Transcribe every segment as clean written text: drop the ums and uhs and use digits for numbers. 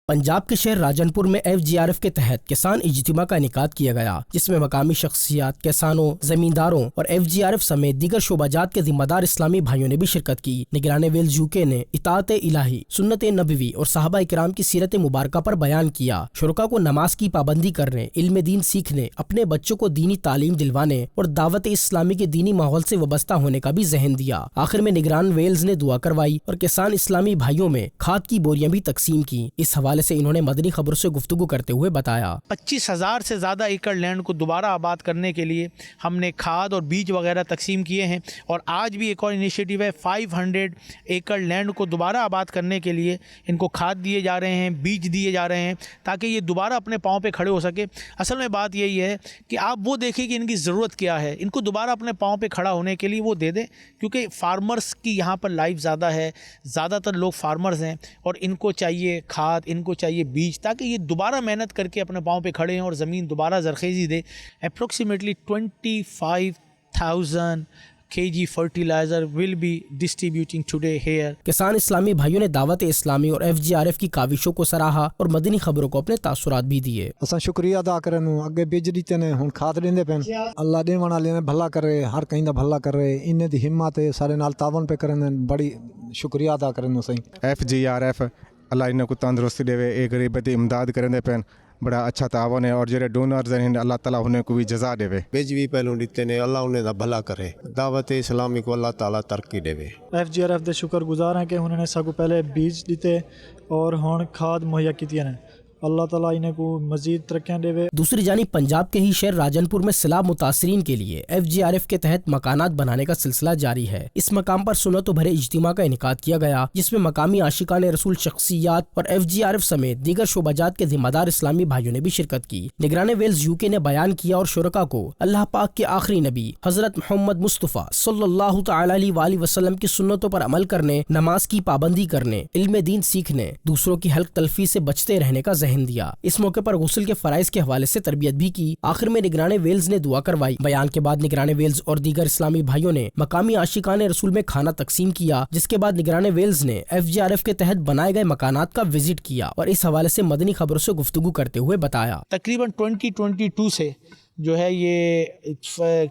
पंजाब के शहर राजनपुर में FGRF के तहत किसान इज्तिमा का इनेकाद किया गया, जिसमें मकामी शख्सियात, किसानों, जमींदारों और FGRF समेत दीगर शोबाजात के जिम्मेदार इस्लामी भाइयों ने भी शिरकत की। निगरान वेल्स UK ने इताअत इलाही, सुन्नत नबवी और साहबा इकराम की सीरत मुबारका पर बयान किया। शुरका को नमाज की पाबंदी करने, इल्म दीन सीखने, अपने बच्चों को दीनी तालीम दिलवाने और दावत इस्लामी के दीनी माहौल से वाबस्ता होने का भी जहन दिया। आखिर में निगरान वेल्स ने दुआ करवाई और किसान इस्लामी भाइयों में खाद की बोरियां भी तकसीम की। इस हवाले से इन्होंने मदनी खबरों से गुफ्तगू करते हुए बताया, 25,000 से ज़्यादा एकड़ लैंड को दोबारा आबाद करने के लिए हमने खाद और बीज वगैरह तकसीम किए हैं। और आज भी एक और इनिशिएटिव है, 500 एकड़ लैंड को दोबारा आबाद करने के लिए इनको खाद दिए जा रहे हैं, बीज दिए जा रहे हैं, ताकि ये दोबारा अपने पाँव पे खड़े हो सके। असल में बात यही है कि आप वो देखें कि इनकी ज़रूरत क्या है, इनको दोबारा अपने पाँव पे खड़ा होने के लिए वो दे दें, क्योंकि फार्मर्स की यहाँ पर लाइफ ज़्यादा है, ज़्यादातर लोग फार्मर्स हैं और इनको चाहिए खाद, इनको चाहिए बीज, ताकि ये दोबारा मेहनत करके अपने पाँव पे खड़े हैं और ज़मीन दोबारा ज़रखेज़ी दे। Approximately 25,000 kg fertiliser will be distributing today here. किसान इस्लामी भाइयों ने दावत इस्लामी और FGRF की काविशों को सराहा और मदनी खबरों को अपने तासुरात भी दिए। असा शुक्रिया अदा करन, अगे बीज दीते ने, हुण खाद देंदे पेन। अल्लाह देवन वाले ने भला करे, हर कहीं दा भला करे, इन्ने दी हिम्मत है, सारे नाल तावन पे करन, बड़ी शुक्रिया अदा करन। सही FGRF अल्लाह इन्हें को तंदुरुस्ती देवे, एक गरीब की इमदाद करने पेन, बड़ा अच्छा तावन है। और जो डोनर्स हैं अल्लाह ताला उन्हें को भी जजा देवे। बीज भी पहलू दीते ने, अल्लाह उन्हें दा भला करे, दावत इस्लामी को अल्लाह ताला तरक्की देवे। FGRF दे शुक्रगुजार हैं कि उन्होंने सबको पहले बीज दिते और हुण खाद मुहैया कीतियां ने। अल्लाह ताला इन्हें को मजीद तरक्कियां देवे। दूसरी जानिब पंजाब के ही शहर राजनपुर में सैलाब मुतासरीन के लिए FGRF के तहत मकानात बनाने का सिलसिला जारी है। इस मकाम पर सुन्नत भरे इज्तिमा का इनेकाद किया गया, जिसमें मकामी आशिकान रसूल शख्सियात और FGRF समेत दीगर शोबाजात के जिम्मेदार इस्लामी भाइयों ने भी शिरकत की। निगरान वेल्स UK ने बयान किया और शुरका को अल्लाह पाक के आखिरी नबी हजरत मोहम्मद मुस्तफ़ा सल्लल्लाहु तआला अलैहि वसल्लम की सुन्नतों पर अमल करने, नमाज की पाबंदी करने, इल्म दीन सीखने, दूसरों की हल्क तलफी से बचते रहने का जहन दिया। इस मौके पर गुस्ल के फराइज के हवाले से तरबियत भी की। आखिर में निगरान वेल्स ने दुआ करवाई। बयान के बाद निगरान वेल्स और दीगर इस्लामी भाइयों ने मकामी आशिकान रसूल में खाना तकसीम किया, जिसके बाद निगरान वेल्स ने FGRF के तहत बनाए गए मकानात का विजिट किया और इस हवाले से मदनी खबरों से गुफ्तगू करते हुए बताया, तकरीबन 2022 से जो है ये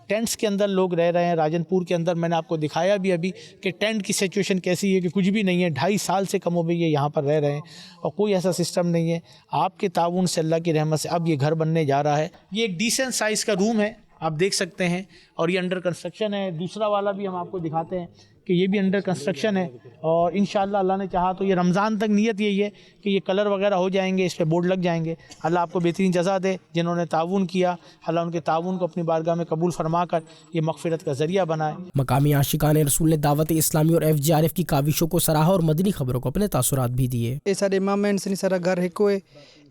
टेंट्स के अंदर लोग रह रहे हैं राजनपुर के अंदर। मैंने आपको दिखाया भी अभी कि टेंट की सिचुएशन कैसी है, कि कुछ भी नहीं है। 2.5 साल से कम हो गई ये यहाँ पर रह रहे हैं और कोई ऐसा सिस्टम नहीं है। आपके ताउन से, अल्लाह की रहमत से अब ये घर बनने जा रहा है। ये एक डिसेंट साइज़ का रूम है, आप देख सकते हैं, और ये अंडर कंस्ट्रक्शन है। दूसरा वाला भी हम आपको दिखाते हैं कि ये भी अंडर कंस्ट्रक्शन है और इंशाअल्लाह अल्लाह ने चाहा तो ये रमज़ान तक नियत यही है कि ये कलर वगैरह हो जाएंगे, इस पे बोर्ड लग जाएंगे। अल्लाह आपको बेहतरीन जज़ा दे जिन्होंने ताउन किया। अल्लाह उनके ताउन को अपनी बारगाह में कबूल फरमा कर ये मग़फ़िरत का ज़रिया बनाए। मकामी आशिकान रसूल ने दावत इस्लामी और FGRF की काविशों को सराहा और मदनी खबरों को अपने तासुरात भी दिए। ये साडे मामे ने सारा घर एक होए,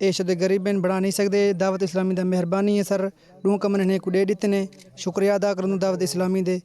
ये शदे गरीब बना नहीं सकते। दावत इस्लामी दा मेहरबानी है सर, डूं कमन ने को दे दिते ने, शुक्रिया अदा करूँ दावत इस्लामी दे।